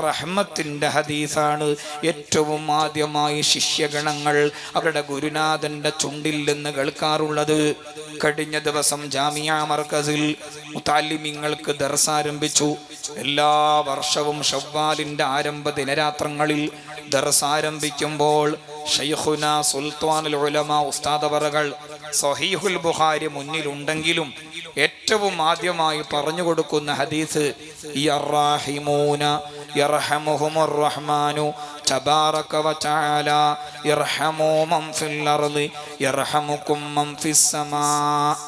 റഹ്മത്തിന്റെ ഹദീസാണ്. ഏറ്റവും ആദ്യമായി ശിഷ്യഗണങ്ങൾ അവരുടെ ഗുരുനാഥന്റെ ചുണ്ടിൽ നിന്ന് കേൾക്കാറുള്ളത്. കഴിഞ്ഞ ദിവസം ജാമിയ മർക്കസിൽ മുതല്ലിമീങ്ങൾക്ക് ദർസ് ആരംഭിച്ചു. എല്ലാ വർഷവും ഷവ്വാലിന്റെ ആരംഭ ദിനരാത്രങ്ങളിൽ ദർസ് ആരംഭിക്കുമ്പോൾ ശൈഖുന സുൽത്താനുൽ ഉലമ ഉസ്താദ് അവറുകൾ സ്വഹീഹുൽ ബുഖാരി മുന്നിലുണ്ടെങ്കിലും ഏറ്റവും ആദ്യമായി പറഞ്ഞു കൊടുക്കുന്ന ഹദീസ് യർറഹിമൂന യർഹമുഹുമുർ റഹ്മാനു തബാറക വതആല യർഹമു മൻ ഫിൽ അർളി യർഹമുകും മൻ ഫിസ് സമാ.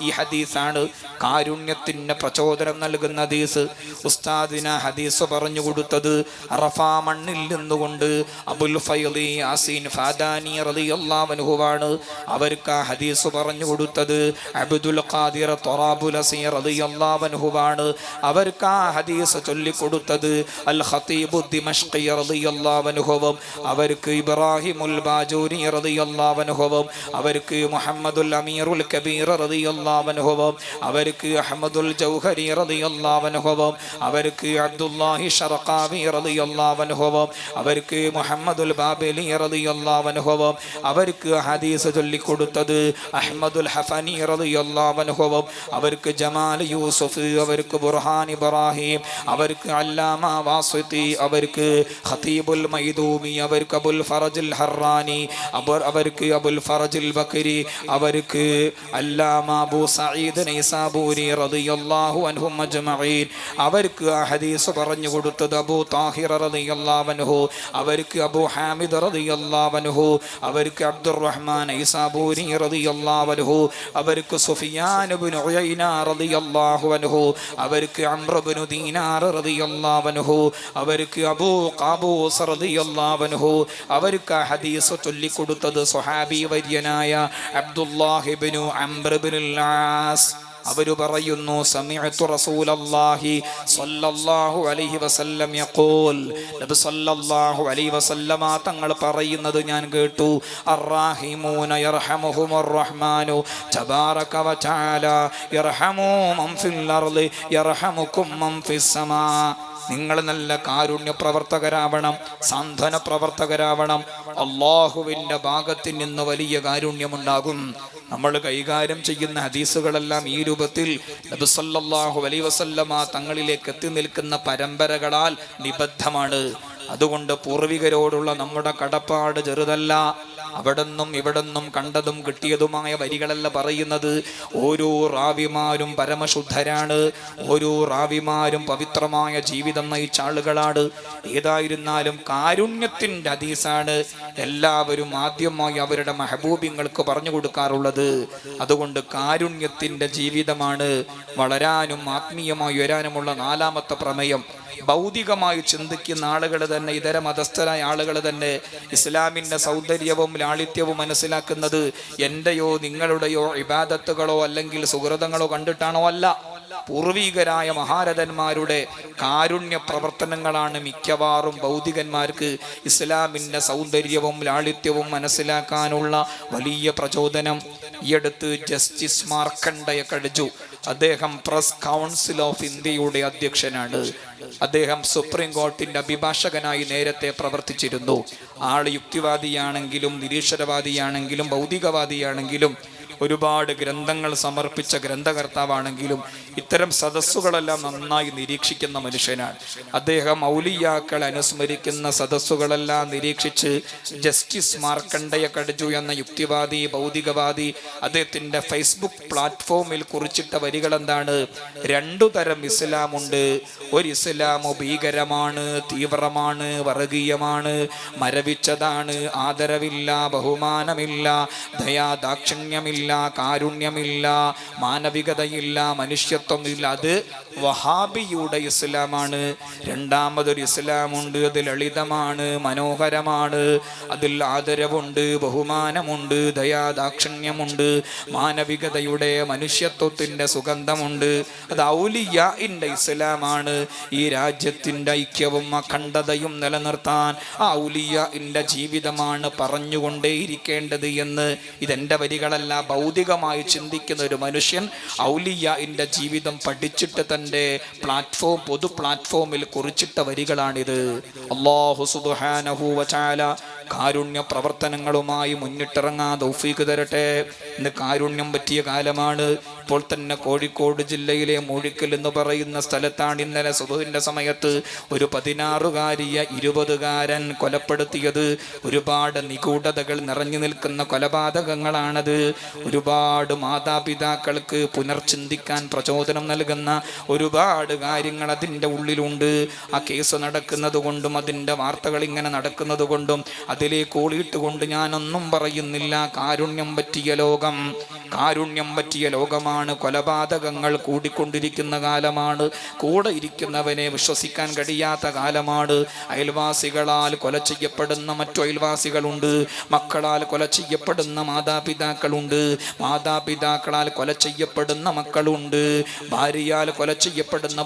ഈ ഹദീസാണ് കാരുണ്യത്തിന് പ്രചോദനം നൽകുന്ന ഹദീസ്. ഉസ്താദിന ഹദീസ് പറഞ്ഞു കൊടുത്തത് അറഫ മണ്ണിൽ നിന്നുകൊണ്ട് അബുൽ ഫൈളി യാസീൻ ഫാദാനി റളിയല്ലാഹു അൻഹുവാണ്. അവർക്ക് ആ ഹദീസ് പറഞ്ഞു കൊടുത്തത് അബ്ദുൽ ഖാദിർ ത്വറാബുലസി റളിയല്ലാഹു അൻഹുവാണ്. അവർക്ക് ആ ഹദീസ് ചൊല്ലിക്കൊടുത്തത് അൽ ഖതീബു ദിമഷ്ഖി റളിയല്ലാഹു അൻഹു, അവർക്ക് ഇബ്രാഹിമുൽ ബാജൂരി റളിയല്ലാഹു അൻഹു, അവർക്ക് മുഹമ്മദുൽ അമീറുൽ കബീർ റളിയല്ലാഹു അൻഹു, അവർക്ക് അഹ്മദുൽ ജൗഹരി റളിയല്ലാഹു അൻഹു, അവർക്ക് അബ്ദുല്ലാഹി ശർഖാവി റളിയല്ലാഹു അൻഹു, അവർക്ക് മുഹമ്മദുൽ ബാബിലി റളിയല്ലാഹു അൻഹു, അവർക്ക് ഹദീസ് ചൊല്ലിക്കൊടുത്തത് അഹ്മദുൽ ഹഫനി റളിയല്ലാഹു അൻഹു, അവർക്ക് ജമാൽ യൂസുഫ്, അവർക്ക് ബുർഹാൻ ഇബ്രാഹിം, അവർക്ക് അല്ലാമ വാസിതി, അവർക്ക് ഖതീബുൽ മൈദൂമി, അവർക്ക് അബുൽ ഫറജുൽ ഹറാനി, അവർക്ക് അബുൽ ഫറജുൽ ബക്കരി, അവർക്ക് അല്ലാമ അബൂ സഈദ് നൈസാബൂരി റളിയല്ലാഹു അൻഹും അജ്മഈൻ, അവർക്ക് ആ ഹദീസ് പറഞ്ഞു കൊടുത്തത് അബൂ താഹിർ റളിയല്ലാഹു അൻഹു, അവർക്ക് അബൂ ഹാമിദ് റളിയല്ലാഹു അൻഹു, അവർക്ക് അബ്ദുർറഹ്മാൻ നൈസാബൂരി റളിയല്ലാഹു അൻഹു, അവർക്ക് സുഫിയാൻ ഇബ്നു ഉയൈന റളിയല്ലാഹു അൻഹു, അവർക്ക് അംർ ഇബ്നു ദീനാർ റളിയല്ലാഹു അൻഹു, അവർക്ക് അബൂ ഖാബൂസ് റളിയല്ലാഹു അൻഹു, അവർക്ക് ഹദീസ് ചൊല്ലിക്കൊടുത്തത് സ്വഹാബി വര്യനായ അബ്ദുല്ലാഹി ഇബ്നു അംർ ഇബ്നുൽ ആസ്. അവര് പറയുന്നു സമിഅതു റസൂലല്ലാഹി സ്വല്ലല്ലാഹു അലൈഹി വസല്ലം യഖൂൽ, നബി സ്വല്ലല്ലാഹു അലൈഹി വസല്ലമ തങ്ങൾ പറയുന്നത് ഞാൻ കേട്ടു, അർറഹിമൂന യർഹമുഹുമുർ റഹ്മാനു തബാറക വതആല യർഹമു മൻ ഫിൽ അർളി യർഹമുകും മൻ ഫിസ് സമാ. നിങ്ങൾ നല്ല കാരുണ്യ പ്രവർത്തകരാവണം, സാന്ത്വന പ്രവർത്തകരാവണം. അള്ളാഹുവിൻ്റെ ഭാഗത്തിൽ നിന്ന് വലിയ കാരുണ്യമുണ്ടാകും. നമ്മൾ കൈകാര്യം ചെയ്യുന്ന ഹദീസുകളെല്ലാം ഈ രൂപത്തിൽ നബി സല്ലല്ലാഹു അലൈഹി വസല്ലമ തങ്ങളിലേക്ക് എത്തി നിൽക്കുന്ന പരമ്പരകളാൽ നിബദ്ധമാണ്. അതുകൊണ്ട് പൂർവികരോടുള്ള നമ്മുടെ കടപ്പാട് ചെറുതല്ല. അവിടെന്നും ഇവിടെന്നും കണ്ടതും കിട്ടിയതുമായ വരികളല്ല പറയുന്നത്. ഓരോ റാവിമാരും പരമശുദ്ധരാണ്, ഓരോ റാവിമാരും പവിത്രമായ ജീവിതം നയിച്ച ആളുകളാണ്. ഏതായിരുന്നാലും കാരുണ്യത്തിൻ്റെ ഹദീസാണ് എല്ലാവരും ആദ്യമായി അവരുടെ മെഹബൂബിങ്ങൾക്ക് പറഞ്ഞു കൊടുക്കാറുള്ളത്. അതുകൊണ്ട് കാരുണ്യത്തിൻ്റെ ജീവിതമാണ് വളരാനും ആത്മീയമായി ഉയരാനുമുള്ള നാലാമത്തെ പ്രമേയം. ഭൗതികമായി ചിന്തിക്കുന്ന ആളുകൾ തന്നെ, ഇതര മതസ്ഥരായ ആളുകൾ തന്നെ ഇസ്ലാമിൻ്റെ സൗന്ദര്യവും ലാളിത്യവും മനസ്സിലാക്കുന്നത് എൻ്റെയോ നിങ്ങളുടെയോ ഇബാദത്തുകളോ അല്ലെങ്കിൽ സുഹൃതങ്ങളോ കണ്ടിട്ടാണോ? അല്ല. പൂർവികരായ മഹാരഥന്മാരുടെ കാരുണ്യ പ്രവർത്തനങ്ങളാണ് മിക്കവാറും ഭൗതികന്മാർക്ക് ഇസ്ലാമിൻ്റെ സൗന്ദര്യവും ലാളിത്യവും മനസ്സിലാക്കാനുള്ള വലിയ പ്രചോദനം. ഈയടുത്ത് ജസ്റ്റിസ് മാർക്കണ്ഡയ കടജു, അദ്ദേഹം പ്രസ് കൗൺസിൽ ഓഫ് ഇന്ത്യയുടെ അധ്യക്ഷനാണ്. അദ്ദേഹം സുപ്രീം കോടതിൻ്റെ അഭിഭാഷകനായി നേരത്തെ പ്രവർത്തിച്ചിരുന്നു. ആള് യുക്തിവാദിയാണെങ്കിലും നിരീശ്വരവാദിയാണെങ്കിലും ഭൗതികവാദിയാണെങ്കിലും ഒരുപാട് ഗ്രന്ഥങ്ങൾ സമർപ്പിച്ച ഗ്രന്ഥകർത്താവാണെങ്കിലും ഇത്തരം സദസ്സുകളെല്ലാം നന്നായി നിരീക്ഷിക്കുന്ന മനുഷ്യനാണ്. അദ്ദേഹം ഔലിയാക്കൾ അനുസ്മരിക്കുന്ന സദസ്സുകളെല്ലാം നിരീക്ഷിച്ച് ജസ്റ്റിസ് മാർക്കണ്ഡയ കടജു എന്ന യുക്തിവാദി ഭൗതികവാദി അദ്ദേഹത്തിൻ്റെ ഫേസ്ബുക്ക് പ്ലാറ്റ്ഫോമിൽ കുറിച്ചിട്ട വരികൾ എന്താണ്? രണ്ടു തരം ഇസ്ലാമുണ്ട്. ഒരു ഇസ്ലാമു ഭീകരമാണ്, തീവ്രമാണ്, വർഗീയമാണ്, മരവിച്ചതാണ്, ആദരവില്ല, ബഹുമാനമില്ല, ദയാദാക്ഷിണ്യമില്ല, കാരുണ്യമില്ല, മാനവികതയില്ല, മനുഷ്യത്വമില്ല. അത് വഹാബിയുടെ ഇസ്ലാമാണ്. രണ്ടാമതൊരു ഇസ്ലാമുണ്ട്, അത് ലളിതമാണ്, മനോഹരമാണ്, അതിൽ ആദരവുണ്ട്, ബഹുമാനമുണ്ട്, ദയാദാക്ഷിണ്യമുണ്ട്, മാനവികതയുടെ മനുഷ്യത്വത്തിൻ്റെ സുഗന്ധമുണ്ട്. അത് ഔലിയാഇൻ്റെ ഇസ്ലാമാണ്. ഈ രാജ്യത്തിൻ്റെ ഐക്യവും അഖണ്ഡതയും നിലനിർത്താൻ ആ ഔലിയാഇൻ്റെ ജീവിതമാണ് പറഞ്ഞുകൊണ്ടേയിരിക്കേണ്ടത് എന്ന് ഇതെൻ്റെ വരികളല്ല. ഭൗതികമായി ചിന്തിക്കുന്ന ഒരു മനുഷ്യൻ ഔലിയാഇൻ്റെ ജീവിതം പഠിച്ചിട്ട് തന്നെ തൻ്റെ പൊതു പ്ലാറ്റ്ഫോമിൽ കുറിച്ചിട്ട വരികളാണിത്. അല്ലാഹു സുബ്ഹാനഹു വ തആല കാരുണ്യ പ്രവർത്തനങ്ങളുമായി മുന്നിട്ടിറങ്ങാൻ തൗഫീഖ് തരട്ടെ. ഇന്ന് കാരുണ്യം പറ്റിയ കാലമാണ്. ഇപ്പോൾ തന്നെ കോഴിക്കോട് ജില്ലയിലെ മൂഴിക്കൽ എന്ന് പറയുന്ന സ്ഥലത്താണ് ഇന്നലെ സുബഹിന്റെ സമയത്ത് ഒരു 16-കാരിയെ 20-കാരൻ കൊലപ്പെടുത്തിയത്. ഒരുപാട് നിഗൂഢതകൾ നിറഞ്ഞു നിൽക്കുന്ന കൊലപാതകങ്ങളാണത്. ഒരുപാട് മാതാപിതാക്കൾക്ക് പുനർചിന്തിക്കാൻ പ്രചോദനം നൽകുന്ന ഒരുപാട് കാര്യങ്ങൾ അതിൻ്റെ ഉള്ളിലുണ്ട്. ആ കേസ് നടക്കുന്നത് കൊണ്ടും അതിൻ്റെ വാർത്തകൾ ഇങ്ങനെ നടക്കുന്നത് കൊണ്ടും അതിലേക്ക് ഓളിയിട്ടുകൊണ്ട് ഞാനൊന്നും പറയുന്നില്ല. കാരുണ്യം പറ്റിയ ലോകമാണ്. കൊലപാതകങ്ങൾ കൂടിക്കൊണ്ടിരിക്കുന്ന കാലമാണ്. കൂടെ ഇരിക്കുന്നവനെ വിശ്വസിക്കാൻ കഴിയാത്ത കാലമാണ്. അയൽവാസികളാൽ കൊല ചെയ്യപ്പെടുന്ന മറ്റു അയൽവാസികളുണ്ട്. മക്കളാൽ കൊല ചെയ്യപ്പെടുന്ന മാതാപിതാക്കളുണ്ട്. മാതാപിതാക്കളാൽ കൊല ചെയ്യപ്പെടുന്ന മക്കളുണ്ട്. ഭാര്യയാൽ കൊല ചെയ്യപ്പെടുന്ന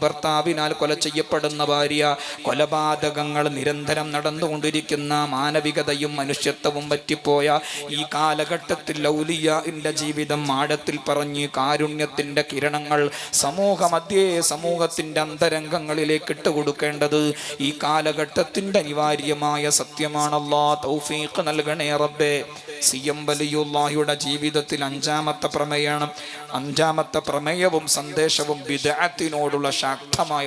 ഭർത്താവിനാൽ കൊല ചെയ്യപ്പെടുന്ന ഭാര്യ. കൊലപാതകങ്ങൾ നിരന്തരം നടന്നുകൊണ്ടിരിക്കുന്ന മാനവികതയും മനുഷ്യത്വവും പറ്റിപ്പോയ ഈ കാലഘട്ടത്തിൽ ഔലിയാഇന്റെ ജീവിതം ആഴത്തിൽ പറഞ്ഞ് കാരുണ്യത്തിന്റെ കിരണങ്ങൾ സമൂഹത്തിന്റെ അന്തരംഗങ്ങളിലേക്ക് ഇട്ടുകൊടുക്കേണ്ടത് ഈ കാലഘട്ടത്തിന്റെ അനിവാര്യമായ സത്യമാണ്. അല്ലാഹ് തൗഫീഖ് നൽകണേ റബ്ബേ. CM വലിയുള്ളാഹിയുടെ ജീവിതത്തിൽ അഞ്ചാമത്തെ പ്രമേയവും സന്ദേശവും ബിദ്അത്തിനോടുള്ള ശക്തമായ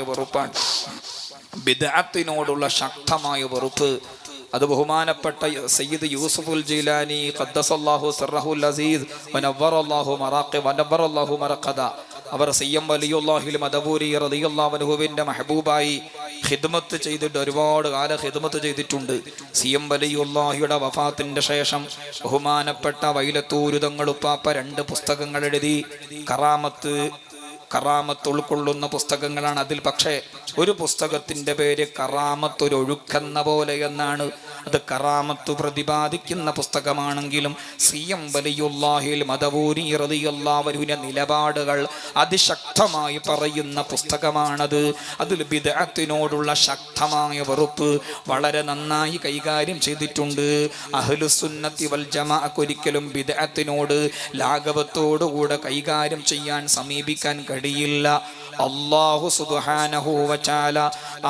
വെറുപ്പ്. അത് ബഹുമാനപ്പെട്ട സയ്യിദ് യൂസുഫുൽ ജീലാനി ഖദ്ദസല്ലാഹു സിർറഹുൽ അസീസ് വനവ്വറല്ലാഹു മറഖദ അവർ CM വലിയുള്ളാഹിൽ മദബൂരി റളിയല്ലാഹു അൻഹുവിന്റെ മെഹബൂബായി ഖിദ്മത്ത് ചെയ്തിട്ട് ഒരുപാട് കാലം ഖിദ്മത്ത് ചെയ്തിട്ടുണ്ട്. CM വലിയുള്ളാഹിയുടെ വഫാത്തിന്റെ ശേഷം ബഹുമാനപ്പെട്ട വൈലത്തൂർ തങ്ങൾ ഉപ്പാപ്പ 2 പുസ്തകങ്ങൾ എഴുതി. കറാമത്ത് ഉൾക്കൊള്ളുന്ന പുസ്തകങ്ങളാണ്. അതിൽ പക്ഷേ ഒരു പുസ്തകത്തിന്റെ പേര് കറാമത്ത് ഒരു ഒഴുക്കെന്ന പോലെ എന്നാണ്. അത് കറാമത്ത് പ്രതിപാദിക്കുന്ന പുസ്തകമാണെങ്കിലും CM വലിയുള്ളാഹിൽ മദബൂരി റളിയല്ലാഹു അൻഹുവിന്റെ നിലപാടുകൾ അതിശക്തമായി പറയുന്ന പുസ്തകമാണത്. അതിൽ ബിദ്അത്തിനോടുള്ള ശക്തമായ വെറുപ്പ് വളരെ നന്നായി കൈകാര്യം ചെയ്തിട്ടുണ്ട്. അഹ്ലുസുന്നത്തി വൽ ജമാഅക്ക് ഒരിക്കലും ബിദ്അത്തിനോട് ലാഘവത്തോടുകൂടെ കൈകാര്യം ചെയ്യാൻ സമീപിക്കാൻ കഴിയില്ല. അല്ലാഹു സുബ്ഹാനഹു വ തആല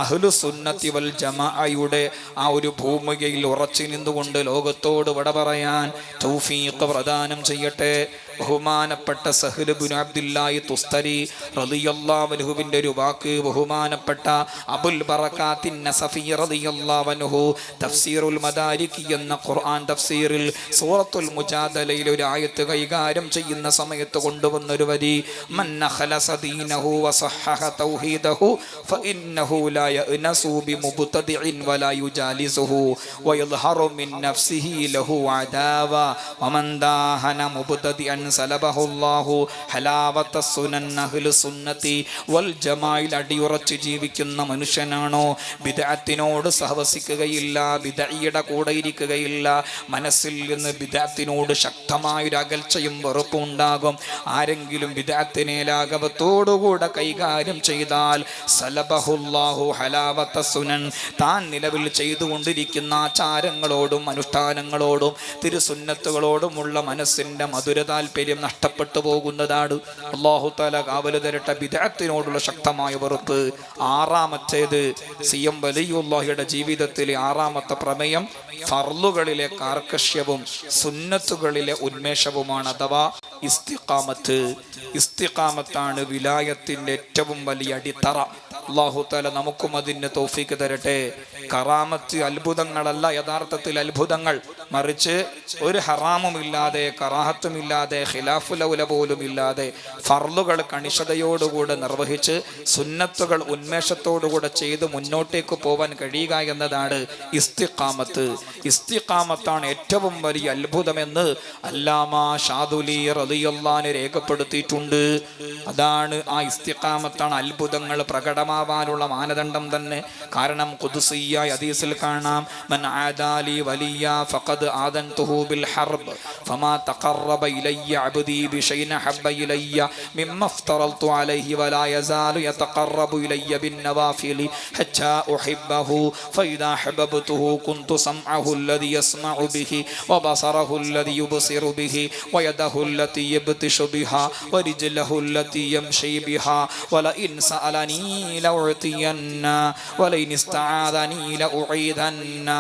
അഹ്ലുസുന്നത്തി വൽ ജമാഅയുടെ ആ ഒരു ഭൂമികയിൽ ഉറച്ചു നിന്നുകൊണ്ട് ലോകത്തോട് വിട പറയാൻ തൗഫീഖ് പ്രദാനം ചെയ്യട്ടെ. ബഹുമാനപ്പെട്ട സഹ്ൽ ഇബ്നു അബ്ദുല്ലാഹി തുസ്തരി റളിയല്ലാഹു അൻഹുവിന്റെ ഒരു വാക്ക് ബഹുമാനപ്പെട്ട അബുൽ ബറകാത്തിൻ നസഫി റളിയല്ലാഹു അൻഹു തഫ്സീറുൽ മദാരിക് എന്ന ഖുർആൻ തഫ്സീറിൽ സൂറത്തുൽ മുജാദലയിൽ ഒരു ആയത്ത് കൈകാര്യം ചെയ്യുന്ന സമയത്ത് കൊണ്ടുവന്ന ഒരു വരി, മൻ ഖലസ ദീനഹു വസഹഹ തൗഹീദഹു ഫഇന്നഹു ലാ യഅനസു ബിമുബ്തദിഇൻ വലാ യുജാലിസുഹു വയദ്ഹറു മിൻ നഫ്സിഹി ലഹു അദാവ വമൻ ദാഹന മുബ്തദിഅൻ സലബഹുല്ലാഹു ഹലാവത സുനൻ അഹ്ലു സുന്നത്തി വൽ ജമാഅയിൽ അടിയുറച്ച് ജീവിക്കുന്ന മനുഷ്യനാണോ ബിദ്അത്തിനോട് സഹവസിക്കുകയില്ല, ബിദ്അയുടെ കൂടെ ഇരിക്കുകയില്ല. മനസ്സിൽ നിന്ന് ബിദ്അത്തിനോട് ശക്തമായൊരു അകൽച്ചയും വെറുപ്പും ഉണ്ടാകും. ആരെങ്കിലും ബിദ്അത്തിനെ ലാഘവത്തോടുകൂടെ കൈകാര്യം ചെയ്താൽ സലബഹുല്ലാഹു ഹലാവത സുനൻ, താൻ നിലവിൽ ചെയ്തുകൊണ്ടിരിക്കുന്ന ആചാരങ്ങളോടും അനുഷ്ഠാനങ്ങളോടും തിരുസുന്നത്തുകളോടുമുള്ള മനസ്സിന്റെ മധുര താല്പര്യം നഷ്ടപ്പെട്ടു പോകുന്നതാണ്. അല്ലാഹു തആല കാവല് തരട്ടെ. ബിദ്അത്തിനോടുള്ള ശക്തമായ വെറുപ്പ്. ആറാമത്തേത് CM വലിയുള്ളാഹിയുടെ ജീവിതത്തിലെ ആറാമത്തെ പ്രമേയം ഫർളുകളിലെ കാർക്കശ്യവും സുന്നത്തുകളിലെ ഉന്മേഷവുമാണ്, അഥവാ ഇസ്തിഖാമത്താണ് വിലായത്തിന്റെ ഏറ്റവും വലിയ അടിത്തറ. അല്ലാഹു തആല നമുക്കും അതിന് തൗഫീഖ് തരട്ടെ. കറാമത്ത് അത്ഭുതങ്ങളല്ല യഥാർത്ഥത്തിൽ അത്ഭുതങ്ങൾ, മറിച്ച് ഒരു ഹറാമുമില്ലാതെ കറാഹത്തുമില്ലാതെ ഖിലാഫുൽ ഔല പോലും ഇല്ലാതെ ഫർളുകൾ കണിശതയോടുകൂടെ നിർവഹിച്ച് സുന്നത്തുകൾ ഉന്മേഷത്തോടുകൂടെ ചെയ്ത് മുന്നോട്ടേക്ക് പോവാൻ കഴിയുക എന്നതാണ് ഇസ്തിഖാമത്താണ് ഏറ്റവും വലിയ അത്ഭുതമെന്ന് അല്ലാമ ഷാദുലി റളിയല്ലാഹു അൻഹു രേഖപ്പെടുത്തിയിട്ടുണ്ട്. അതാണ് ആ ഇസ്തിഖാമത്താണ് അത്ഭുതങ്ങൾ പ്രകടമാവാനുള്ള മാനദണ്ഡം തന്നെ. കാരണം ഖുദ്സിയ ഹദീസിൽ കാണാം, മൻ ആദാലി വലിയ ഫഖദ് ഫഖദ് ആദൻതുഹു ബിൽ ഹർബ് ഫമാ തഖറബ ഇലയ്യ അബ്ദി ബിശൈഇൻ ഹബ്ബ ഇലയ്യ മിമ്മ ഇഫ്തറൽതു അലൈഹി വലാ യസാലു യതഖറബു ഇലയ്യ ബിന്നവാഫിലി ഹത്താ ഉഹിബ്ബഹു ഫഇദാ ഹബബ്തുഹു കുന്തു സംഅഹു അല്ലദി യസ്മഉ ബിഹി വബസറഹു അല്ലദി യുബ്സിറു ബിഹി വയദഹു അല്ലതി യബ്തിഷു ബിഹാ വരിജ്ലഹു അല്ലതി യംശി ബിഹാ വലഇൻ സഅലനി ലഉതിയന്ന വലഇൻ ഇസ്തആദനി ലഉഈദന്ന.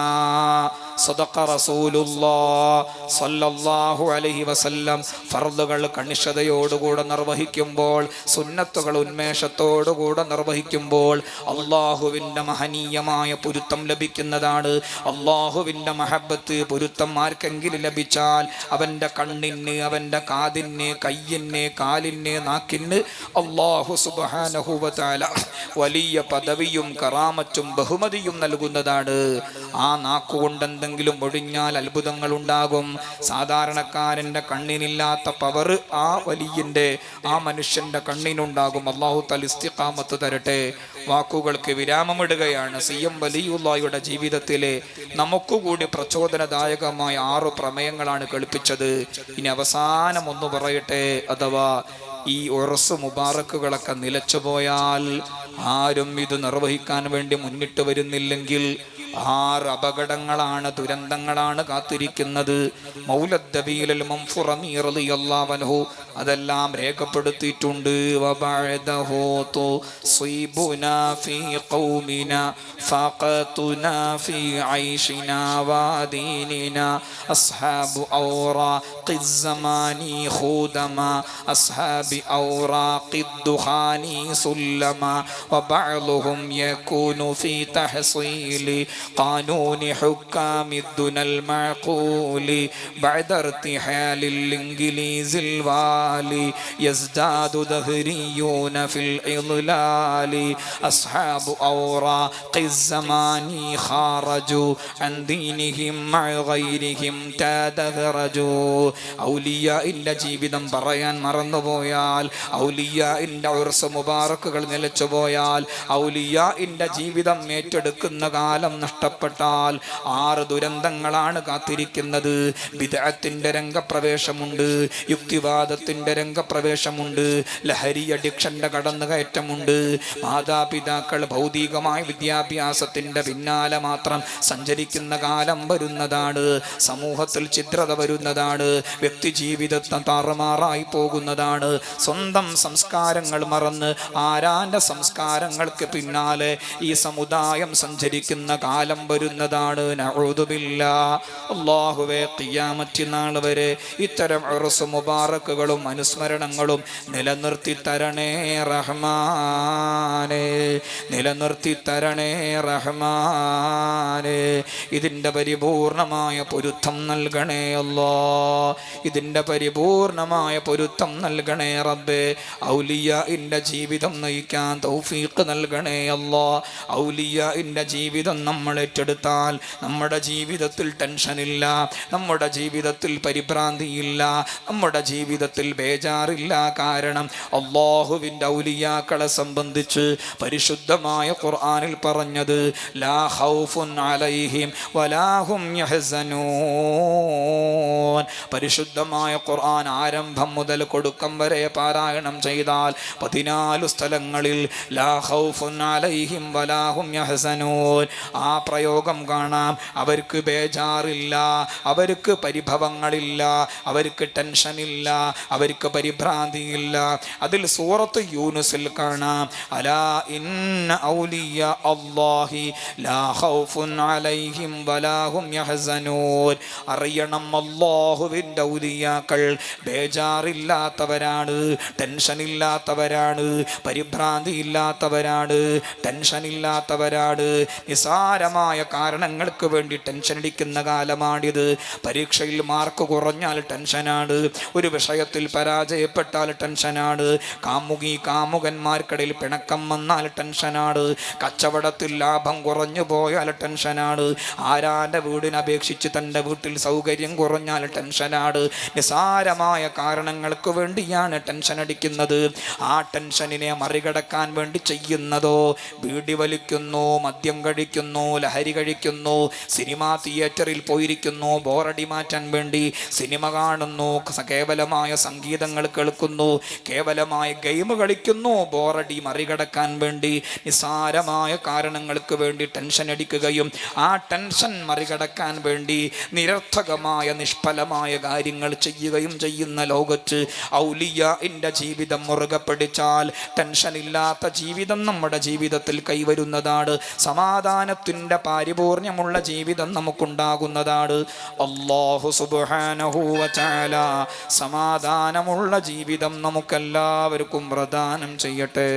സദഖ റസൂലുള്ളാഹ് സ്വല്ലല്ലാഹു അലൈഹി വസല്ലം. ഫർളുകൾ കണിശതയോടുകൂടെ നിർവഹിക്കുമ്പോൾ, സുന്നത്തുകൾ ഉന്മേഷത്തോടുകൂടെ നിർവഹിക്കുമ്പോൾ അള്ളാഹുവിൻ്റെ മഹനീയമായ പൊരുത്തം ലഭിക്കുന്നതാണ്. അള്ളാഹുവിൻ്റെ മഹബത്ത് പൊരുത്തം ആർക്കെങ്കിലും ലഭിച്ചാൽ അവൻ്റെ കണ്ണിന്, അവൻ്റെ കാതിന്, കയ്യിന്, കാലിന്, നാക്കിന് അള്ളാഹു സുബ്ഹാനഹു വ തആല വലിയ പദവിയും കറാമത്തും ബഹുമതിയും നൽകുന്നതാണ്. ആ നാക്കുകൊണ്ട് എന്തെങ്കിലും ഒഴിഞ്ഞാൽ അത്ഭുതങ്ങൾ ഉണ്ടാകും. സാധാരണക്കാരൻ്റെ കണ്ണിനില്ലാത്ത പവർ ആ വലിയൻ്റെ, ആ മനുഷ്യൻ്റെ കണ്ണിനുണ്ടാകും. അല്ലാഹു തആല ഇസ്തിഖാമത്ത് തരട്ടെ. വാക്കുകൾക്ക് വിരാമമിടുകയാണ്. സി.എം. വലിയുള്ളാഹിയുടെ ജീവിതത്തിലെ നമുക്കുകൂടി പ്രചോദനദായകമായ 6 പ്രമേയങ്ങളാണ് കേൾപ്പിച്ചത്. ഇനി അവസാനം ഒന്ന് പറയട്ടെ. അഥവാ ഈ ഉറസ് മുബാറക്കുകളൊക്കെ നിലച്ചുപോയാൽ, ആരും ഇത് നിർവഹിക്കാൻ വേണ്ടി മുന്നിട്ട് വരുന്നില്ലെങ്കിൽ 6 അപകടങ്ങളാണ്, ദുരന്തങ്ങളാണ് കാത്തിരിക്കുന്നത്. മൗലദ്ദബീൽ മൻഫുറമി റളിയല്ലാഹു അൻഹു അതെല്ലാം രേഖപ്പെടുത്തിയിട്ടുണ്ട്. വബഅദഹു തുസീബുനാ ഫീ ഖൗമിനാ ഫഖതുനാ ഫീ ഐശിനാ വദീനിനാ അസ്ഹാബു ഔറാഖിസ് സമാനി ഖുദമാ അസ്ഹാബി ഔറാഖിദ് ദുഖാനി സുല്ലമാ വബഅലുഹും യകൂനു ഫീ തഹ്സീലി قانون حكام الدنيا المعقول بعد ارتحال الإنجليز الوالي يزداد دهريون في الإضلال أصحاب أوراق الزمان خارجوا عن دينهم مع غيرهم تدهرجوا. ഔലിയാഇന്റെ ജീവിതം പറയാൻ മറന്നുപോയാൽ, ഔലിയാഇന്റെ ഉർസ് മുബാറക്കുകൾ നിലച്ചുപോയാൽ, ഔലിയാഇന്റെ ജീവിതം ഏറ്റെടുക്കുന്ന കാലം നഷ്ടപ്പെട്ടാൽ 6 ദുരന്തങ്ങളാണ് കാത്തിരിക്കുന്നത്. ബിദ്അത്തിന്റെ രംഗപ്രവേശമുണ്ട്, യുക്തിവാദത്തിന്റെ രംഗപ്രവേശമുണ്ട്, ലഹരി അഡിക്ഷന്റെ കടന്നുകയറ്റമുണ്ട്. മാതാപിതാക്കൾ ഭൗതികമായ വിദ്യാഭ്യാസത്തിന്റെ പിന്നാലെ മാത്രം സഞ്ചരിക്കുന്ന കാലം വരുന്നതാണ്. സമൂഹത്തിൽ ഛിദ്രത വരുന്നതാണ്. വ്യക്തി ജീവിതത്തെ താറുമാറായി പോകുന്നതാണ്. സ്വന്തം സംസ്കാരങ്ങൾ മറന്ന് ആരാന്റെ സംസ്കാരങ്ങൾക്ക് പിന്നാലെ ഈ സമുദായം സഞ്ചരിക്കുന്ന കാലം വരുന്നതാണ്. നഊദു ബില്ലാഹ്. അല്ലാഹുവേ, ഖിയാമത്ത് നാൾ വരെ ഇത്തരം ഉർസ് മുബാറക്കുകളും അനുസ്മരണങ്ങളും നിലനിർത്തി തരണേ റഹ്മാനേ, നിലനിർത്തി തരണേ റഹ്മാനേ. ഇതിൻ്റെ പരിപൂർണമായ പൊരുത്തം നൽകണേ അല്ലാഹ്, ഇതിൻ്റെ പരിപൂർണമായ പൊരുത്തം നൽകണേ റബ്ബേ. ഔലിയാഇന്റെ ജീവിതം നയിക്കാൻ തൗഫീഖ് നൽകണേ അല്ലാഹ്. ഔലിയാഇന്റെ ജീവിതം നമ്മൾ ഏറ്റെടുത്താൽ നമ്മുടെ ജീവിതത്തിൽ ടെൻഷനില്ല, നമ്മുടെ ജീവിതത്തിൽ പരിഭ്രാന്തിയില്ല, നമ്മുടെ ജീവിതത്തിൽ ബേജാറില്ല. കാരണം അല്ലാഹുവിൻ്റെ ഔലിയാക്കളെ സംബന്ധിച്ച് പരിശുദ്ധമായ ഖുർആനിൽ പറഞ്ഞത് ലാ ഖൗഫുൻ അലൈഹിം വലാ ഹും യഹ്സനൂൻ. പരിശുദ്ധമായ ഖുർആൻ ആരംഭം മുതൽ കൊടുക്കം വരെ പാരായണം ചെയ്താൽ 14 സ്ഥലങ്ങളിൽ ലാ ഖൗഫുൻ അലൈഹിം വലാ ഹും യഹ്സനൂൻ. ആ പ്രയോഗം കാണാം. അവർക്ക് ബേജാറില്ല, അവർക്ക് പരിഭവങ്ങളില്ല, അവർക്ക് ടെൻഷനില്ല, അവർക്ക് പരിഭ്രാന്തിയില്ല. അതിൽ സൂറത്ത് യൂനുസിൽ കാണാം അലാ ഇന്ന ഔലിയ അല്ലാഹി ലാ ഖൗഫുൻ അലൈഹിം വലാ ഹും യഹ്സനൂൻ. അറിയണം, അല്ലാഹുവിൻ്റെ ഔലിയാക്കൾ ബേജാറില്ലാത്തവരാണ്, ടെൻഷനില്ലാത്തവരാണ്, പരിഭ്രാന്തിയില്ലാത്തവരാണ്, ടെൻഷനില്ലാത്തവരാണ്. നിസാരമായ കാരണങ്ങൾക്ക് വേണ്ടി ടെൻഷൻ അടിക്കുന്ന കാലമാണിത്. പരീക്ഷയിൽ മാർക്ക് കുറഞ്ഞാൽ ടെൻഷനാണ്, ഒരു വിഷയത്തിൽ പരാജയപ്പെട്ടാൽ ടെൻഷനാണ്, കാമുകന്മാർക്കിടയിൽ പിണക്കം വന്നാൽ ടെൻഷനാണ്, കച്ചവടത്തിൽ ലാഭം കുറഞ്ഞു പോയാൽ ടെൻഷനാണ്, ആരാൻ്റെ വീടിനപേക്ഷിച്ച് തൻ്റെ വീട്ടിൽ സൗകര്യം കുറഞ്ഞാൽ ടെൻഷനാണ്. നിസാരമായ കാരണങ്ങൾക്ക് വേണ്ടിയാണ് ടെൻഷൻ അടിക്കുന്നത്. ആ ടെൻഷനിനെ മറികടക്കാൻ വേണ്ടി ചെയ്യുന്നതോ ബീഡി വലിക്കുന്നു, മദ്യം കഴിക്കുന്നു, ലഹരി കഴിക്കുന്നു, സിനിമാ തിയേറ്ററിൽ പോയിരിക്കുന്നു ബോറടി മാറ്റാൻ വേണ്ടി, സിനിമ കാണുന്നു, കേവലമായ സംഗീതങ്ങൾ കേൾക്കുന്നു, കേവലമായ ഗെയിം കളിക്കുന്നു ബോറടി മറികടക്കാൻ വേണ്ടി, നിസ്സാരമായ കാരണങ്ങൾക്ക് വേണ്ടി ടെൻഷൻ അടിക്കുകയും ആ ടെൻഷൻ മറികടക്കാൻ വേണ്ടി നിരർത്ഥകമായ നിഷ്ഫലമായ കാര്യങ്ങൾ ചെയ്യുകയും ചെയ്യുന്ന ലോകത്ത് ഔലിയാഇന്റെ ജീവിതം മുറുകെ പിടിച്ചാൽ ടെൻഷനില്ലാത്ത ജീവിതം നമ്മുടെ ജീവിതത്തിൽ കൈവരുന്നതാണ്. സമാധാനത്തിൻ്റെ പാരിപൂർണ്യമുള്ള ജീവിതം നമുക്കുണ്ടാകുന്നതാണ്. അല്ലാഹു സുബ്ഹാനഹു വ തആല സമാധാനമുള്ള ജീവിതം നമുക്കെല്ലാവർക്കും പ്രദാനം ചെയ്യട്ടെ.